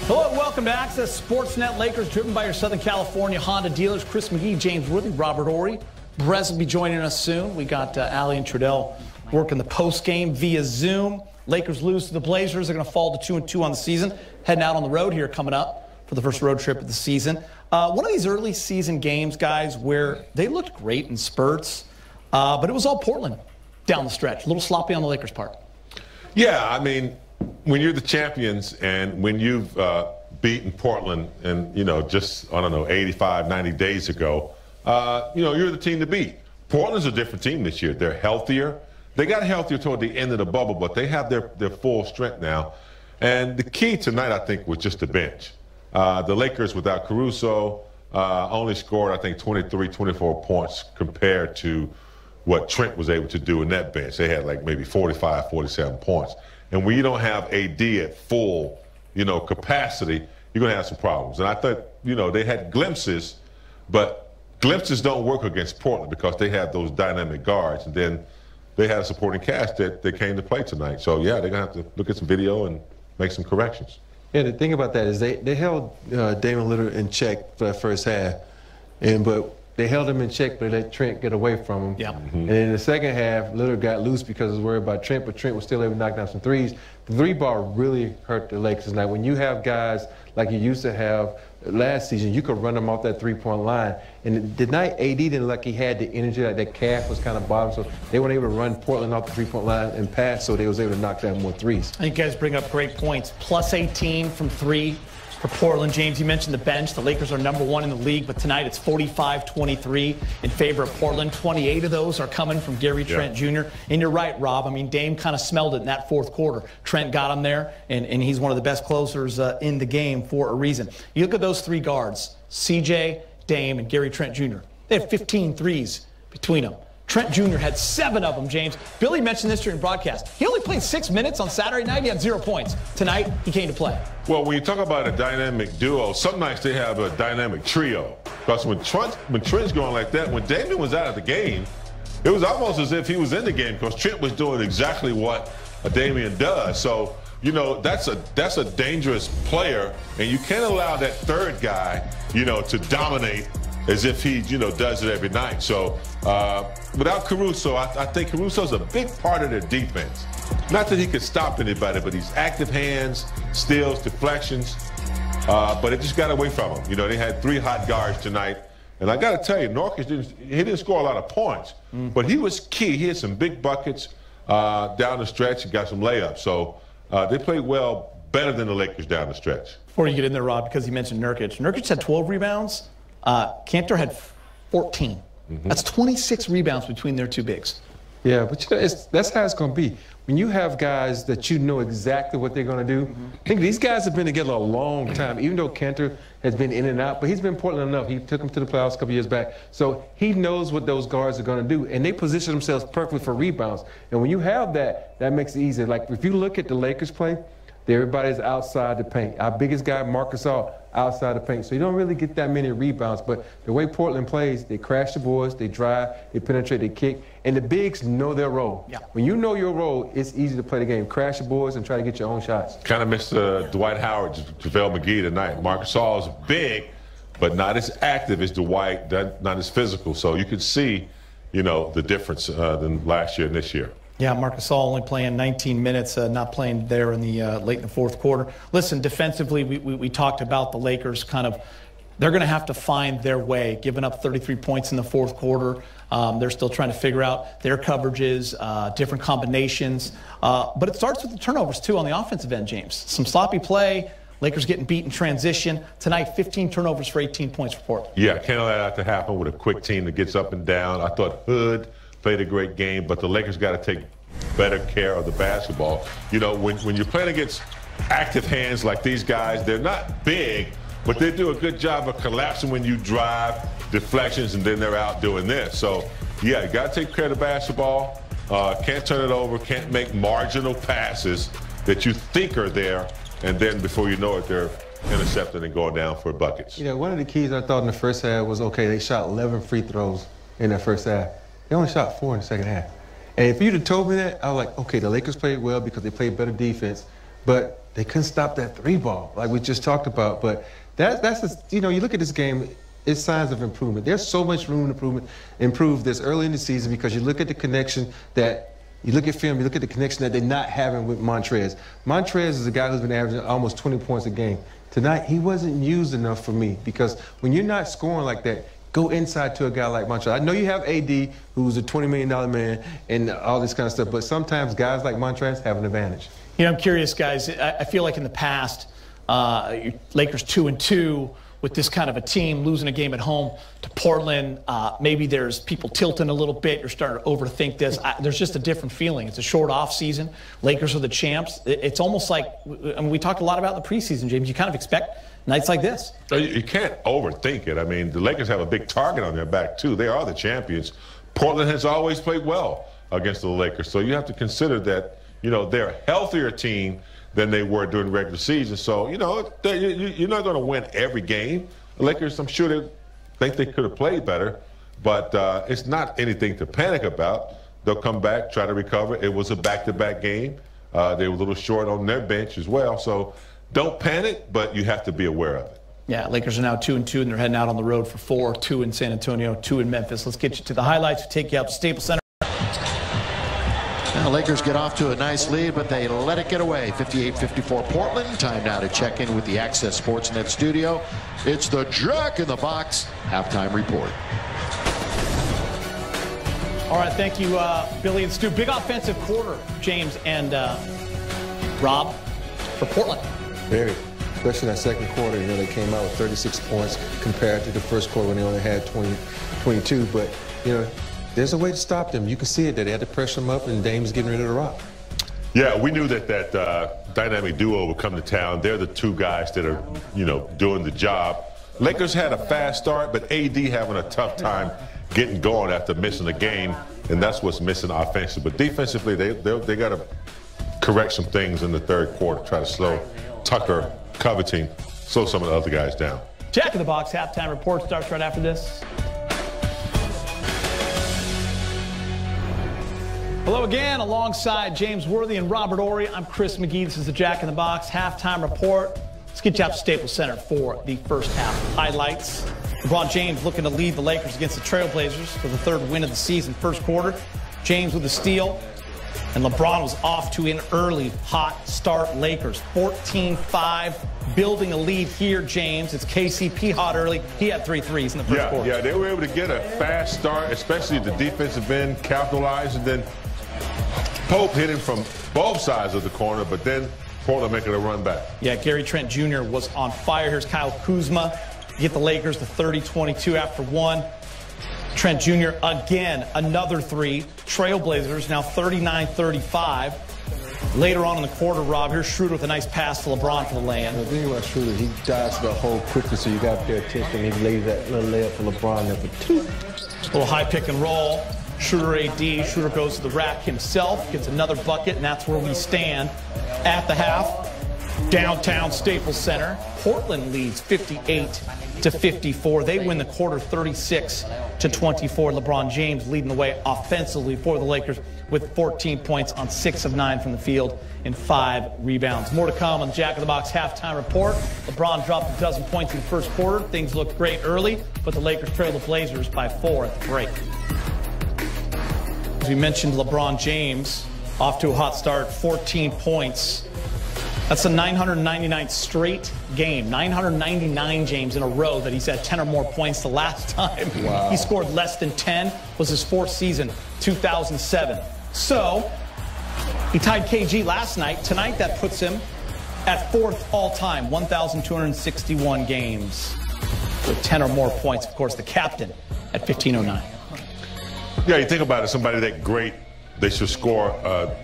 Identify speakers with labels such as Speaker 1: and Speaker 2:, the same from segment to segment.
Speaker 1: Hello and welcome to Access Sportsnet. Lakers driven by your Southern California Honda dealers. Chris McGee, James Woodley, Robert Horry. Brez will be joining us soon. We got Allie and Trudell working the post game via Zoom. Lakers lose to the Blazers. They're going to fall to 2-2 on the season. Heading out on the road here coming up for the first road trip of the season. One of these early season games, guys, where they looked great in spurts, but it was all Portland down the stretch. A little sloppy on the Lakers' part. Yeah, I mean, when you're the champions and when you've beaten Portland and, just, 85, 90 days ago, you're the team to beat. Portland's a different team this year. They're healthier. They got healthier toward the end of the bubble, but they have their full strength now. And the key tonight, I think, was just the bench. The Lakers, without Caruso, only scored, I think, 23, 24 points compared to what Trent was able to do in that bench. They had like maybe 45, 47 points. And when you don't have AD at full, capacity, you're going to have some problems. And I thought, they had glimpses, but glimpses don't work against Portland because they have those dynamic guards. And then they had a supporting cast that came to play tonight. So, yeah, they're going to have to look at some video and make some corrections.
Speaker 2: Yeah, the thing about that is they held Damian Lillard in check for that first half. But they held him in check, but they let Trent get away from him.
Speaker 1: Yep.
Speaker 2: And in the second half, Lillard got loose because he was worried about Trent, but Trent was still able to knock down some threes. The three ball really hurt the Lakers tonight. When you have guys like you used to have last season, you could run them off that three-point line. And tonight, AD didn't look like he had the energy, like that calf was kind of bottom, so they weren't able to run Portland off the three-point line and pass, so they was able to knock down more threes.
Speaker 1: I think you guys bring up great points. Plus 18 from three for Portland. James, you mentioned the bench. The Lakers are #1 in the league, but tonight it's 45-23 in favor of Portland. 28 of those are coming from Gary Trent Jr. And you're right, Rob. I mean, Dame kind of smelled it in that fourth quarter. Trent got him there, and he's one of the best closers in the game for a reason. You look at those three guards, CJ, Dame, and Gary Trent Jr. They had 15 threes between them. Trent Jr. had 7 of them, James. Billy mentioned this during broadcast. He only played 6 minutes on Saturday night. He had 0 points. Tonight, he came to play.
Speaker 3: Well, when you talk about a dynamic duo, some nights they have a dynamic trio. Because when Trent's going like that, when Damian was out of the game, it was almost as if he was in the game because Trent was doing exactly what Damian does. So, that's a dangerous player, and you can't allow that third guy, to dominate as if he, does it every night. So without Caruso, I think Caruso's a big part of their defense. Not that he could stop anybody, but he's active hands, steals, deflections. But it just got away from him. They had 3 hot guards tonight. And I got to tell you, Norkic didn't score a lot of points, but he was key. He had some big buckets down the stretch and got some layups. So they played well, better than the Lakers down the stretch.
Speaker 1: Before you get in there, Rob, because you mentioned Nurkic. Nurkic had 12 rebounds. Cantor had 14. That's 26 rebounds between their two bigs.
Speaker 2: Yeah, but that's how it's going to be. When you have guys that you know exactly what they're going to do, I think these guys have been together a long time, even though Cantor has been in and out, but he's been Portland enough. He took them to the playoffs a couple years back. So he knows what those guards are going to do, and they position themselves perfectly for rebounds. And when you have that, that makes it easier. Like, if you look at the Lakers play, everybody's outside the paint. Our biggest guy, Marcus Gasol, outside the paint. So you don't really get that many rebounds. But the way Portland plays, they crash the boards, they drive, they penetrate, they kick. And the bigs know their role.
Speaker 1: Yeah.
Speaker 2: When you know your role, it's easy to play the game. Crash the boards and try to get your own shots.
Speaker 3: Kind of missed Dwight Howard, JaVale McGee tonight. Marcus Gasol is big, but not as active as Dwight, not as physical. So you could see, the difference than last year and this year.
Speaker 1: Yeah, Marcus Gasol only playing 19 minutes, not playing there in the late in the fourth quarter. Listen, defensively, we talked about the Lakers they're going to have to find their way, giving up 33 points in the fourth quarter. They're still trying to figure out their coverages, different combinations. But it starts with the turnovers, too, on the offensive end, James. Some sloppy play, Lakers getting beat in transition. Tonight, 15 turnovers for 18 points for Portland.
Speaker 3: Yeah, can't allow that to happen with a quick team that gets up and down. I thought Hood played a great game, but the Lakers got to take better care of the basketball. When you're playing against active hands like these guys, they're not big, but they do a good job of collapsing when you drive, deflections, and then they're out doing this. So, yeah, you got to take care of the basketball. Can't turn it over, can't make marginal passes that you think are there, and then before you know it, they're intercepting and going down for buckets.
Speaker 2: One of the keys I thought in the first half was, they shot 11 free throws in that first half. They only shot 4 in the second half. And if you'd have told me that, I was like, okay, the Lakers played well because they played better defense. But they couldn't stop that 3-ball like we just talked about. But you look at this game, it's signs of improvement. There's so much room to improve this early in the season because you look at the connection you look at film, you look at the connection that they're not having with Montrez. Montrez is a guy who's been averaging almost 20 points a game. Tonight, he wasn't used enough for me because when you're not scoring like that, go inside to a guy like Montrez. I know you have AD, who's a $20 million man, and all this kind of stuff, but sometimes guys like Montrez have an advantage.
Speaker 1: You know, I'm curious, guys. I feel like in the past, Lakers 2-2 with this kind of a team losing a game at home to Portland. Maybe there's people tilting a little bit. You're starting to overthink this. There's just a different feeling. It's a short off season. Lakers are the champs. It's almost like, I mean, we talked a lot about the preseason, James. You kind of expect nights like this.
Speaker 3: You can't overthink it. I mean, the Lakers have a big target on their back, too. They are the champions. Portland has always played well against the Lakers. So you have to consider that, you know, they're a healthier team than they were during the regular season. So, you know, you're not going to win every game. The Lakers, I'm sure they think they could have played better, but it's not anything to panic about. They'll come back, try to recover. It was a back-to-back game. They were a little short on their bench as well. So don't panic, but you have to be aware of it.
Speaker 1: Yeah, Lakers are now 2-2, and they're heading out on the road for 4, 2 in San Antonio, 2 in Memphis. Let's get you to the highlights. We'll take you out to Staples Center.
Speaker 4: Now, Lakers get off to a nice lead, but they let it get away. 58-54 Portland. Time now to check in with the Access Sportsnet studio. It's the Jack in the Box halftime report.
Speaker 1: All right, thank you, Billy and Stu. Big offensive quarter, James and Rob, for Portland.
Speaker 2: Very. Especially in that second quarter, you know, they came out with 36 points compared to the first quarter when they only had 22. But, you know, there's a way to stop them. You can see it that they had to pressure them up, and Dame's getting rid of the rock.
Speaker 3: Yeah, we knew that dynamic duo would come to town. They're the two guys that are, you know, doing the job. Lakers had a fast start, but AD having a tough time getting going after missing a game, and that's what's missing offensively. But defensively, they got to correct some things in the third quarter, try to slow Tucker, Covington, slow some of the other guys down.
Speaker 1: Jack in the Box halftime report starts right after this. Hello again, alongside James Worthy and Robert Ory. I'm Chris McGee. This is the Jack in the Box halftime report. Let's get you out to Staples Center for the first half highlights. LeBron James looking to lead the Lakers against the Trailblazers for the third win of the season. First quarter, James with a steal, and LeBron was off to an early hot start. Lakers 14-5, building a lead here, James. It's KCP hot early. He had 3 threes in the first quarter.
Speaker 3: Yeah, they were able to get a fast start, especially at the defensive end, capitalize, and then Pope hit him from both sides of the corner, but then Portland making a run back.
Speaker 1: Yeah, Gary Trent Jr. was on fire. Here's Kyle Kuzma to get the Lakers to 30-22 after 1. Trent Jr. again, another 3. Trailblazers now 39-35. Later on in the quarter, Rob, here's Schroeder with a nice pass to LeBron for the lay-in.
Speaker 2: The thing about Schroeder, he dives to the hole quickly, so you got to pay attention. He lays that little layup for LeBron there for 2.
Speaker 1: A little high pick and roll. Schroeder AD. Schroeder goes to the rack himself, gets another bucket, and that's where we stand at the half. Downtown Staples Center. Portland leads 58-54. They win the quarter 36-24. LeBron James leading the way offensively for the Lakers with 14 points on 6 of 9 from the field and 5 rebounds. More to come on the Jack in the Box halftime report. LeBron dropped a dozen points in the first quarter. Things looked great early, but the Lakers trail the Blazers by 4 at the break. As we mentioned, LeBron James off to a hot start, 14 points. That's the 999th straight game. 999, James, in a row that he's had 10 or more points. The last time he scored less than 10 was his 4th season, 2007. So he tied KG last night. Tonight, that puts him at 4th all-time, 1,261 games with 10 or more points. Of course, the captain at 1,509.
Speaker 3: Yeah, you think about it, somebody that great, they should score,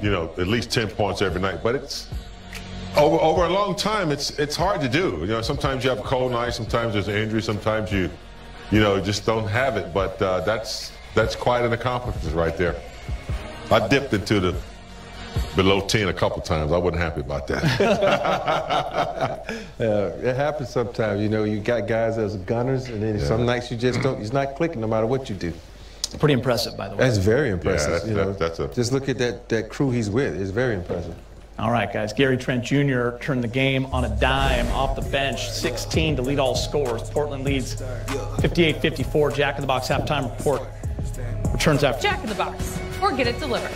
Speaker 3: you know, at least 10 points every night. But it's over a long time, it's hard to do. You know, sometimes you have a cold night, sometimes there's an injury, sometimes you just don't have it. But that's quite an accomplishment right there. I dipped into the below 10 a couple times. I wasn't happy about that.
Speaker 2: It happens sometimes. You know, you got guys as gunners, and then some nights you just don't. It's not clicking no matter what you do.
Speaker 1: Pretty impressive, by the way.
Speaker 2: That's very impressive.
Speaker 3: Yeah, that's
Speaker 2: just look at that crew he's with. It's very impressive.
Speaker 1: All right, guys. Gary Trent Jr. turned the game on a dime off the bench, 16 to lead all scores. Portland leads 58-54. Jack in the Box halftime report returns after.
Speaker 5: Jack in the Box, or get it delivered.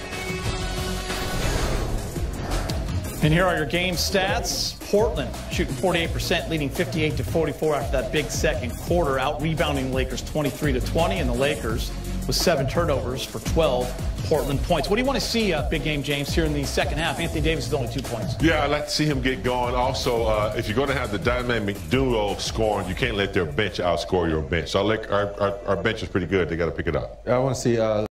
Speaker 1: And here are your game stats. Portland shooting 48%, leading 58-44 after that big second quarter, out-rebounding the Lakers 23-20, and the Lakers with 7 turnovers for 12 Portland points. What do you want to see, big game, James, here in the second half? Anthony Davis is only 2 points.
Speaker 3: Yeah, I'd like to see him get going. Also, if you're going to have the dynamic duo scoring, you can't let their bench outscore your bench. So our bench is pretty good. They got to pick it up.
Speaker 2: I want to see